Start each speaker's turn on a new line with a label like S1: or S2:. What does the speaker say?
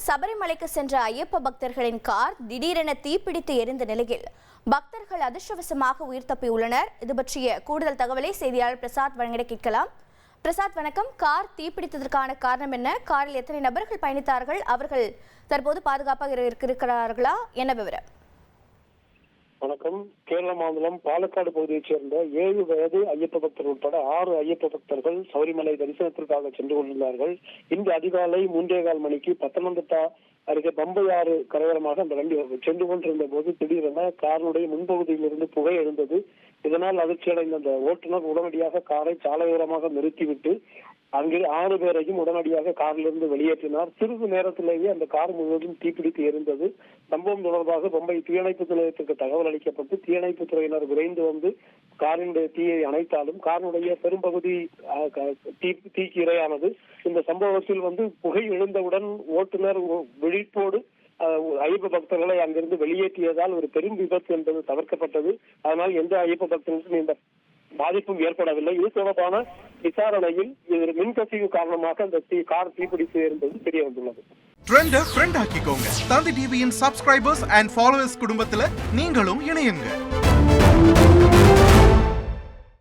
S1: சபரிமலைக்கு சென்ற ஐயப்ப பக்தர்களின் கார் திடீரென தீப்பிடித்து எரிந்த நிலையில் பக்தர்கள் அதிர்ஷ்டவசமாக உயிர் தப்பியுள்ளனர். இது பற்றிய கூடுதல் தகவலை செய்தியாளர் பிரசாத் வழங்கிட கேட்கலாம். பிரசாத் வணக்கம். கார் தீப்பிடித்ததற்கான காரணம் என்ன? காரில் எத்தனை நபர்கள் பயணித்தார்கள்? அவர்கள் தற்போது பாதுகாப்பாக இருக்கிறார்களா? என்ன விவரம்?
S2: வணக்கம். கேரள மாநிலம் பாலக்காடு பகுதியைச் சேர்ந்த 7 வயது ஐயப்ப பக்தர் உட்பட 6 ஐயப்ப பக்தர்கள் சபரிமலை தரிசனத்திற்காக சென்று கொண்டுள்ளார்கள். இன்று அதிகாலை 3:15 மணிக்கு பத்தனந்திட்டா அருகே பம்பையாறு கரையோரமாக அந்த வண்டி சென்று கொண்டிருந்த போது திடீரென காரினுடைய முன்பகுதியிலிருந்து புகை எழுந்தது. இதனால் அதிர்ச்சியடைந்த அந்த ஓட்டுநர் உடனடியாக காரை சாலையோரமாக நிறுத்திவிட்டு அங்கே 6 பேரையும் உடனடியாக காரிலிருந்து வெளியேற்றினார். சிறிது நேரத்திலேயே அந்த கார் முழுவதும் தீப்பிடித்து எரிந்தது. சம்பவம் தொடர்பாக பம்பை தீயணைப்பு நிலையத்திற்கு தகவல் அளிக்கப்பட்டு தீயணைப்பு துறையினர் விரைந்து வந்து காரினுடைய தீயை அணைத்தாலும் காரினுடைய பெரும்பகுதி தீக்கு இரையானது. இந்த சம்பவத்தில் புகை எழுந்தவுடன் ஓட்டுநர் விழிப்போடு ஐயப்ப பக்தர்களை அங்கிருந்து வெளியேற்றியதால் ஒரு பெரும் விபத்து என்பது தவிர்க்கப்பட்டது. அதனால் எந்த ஐயப்ப பக்தர்களுக்கும் இந்த பாதிப்பும் ஏற்படவில்லை. இது தொடர்பான விசாரணையில் மின்கசிவு காரணமாக அந்த கார் தீப்பிடித்து இருந்தது தெரிய வந்துள்ளது.
S3: ட்ரெண்ட ஃப்ரெண்ட் ஆக்கிக்கோங்க. தந்தி டிவியின் சப்ஸ்கிரைபர்ஸ் அண்ட் ஃபாலோவர்ஸ் குடும்பத்துல நீங்களும் இணையுங்க.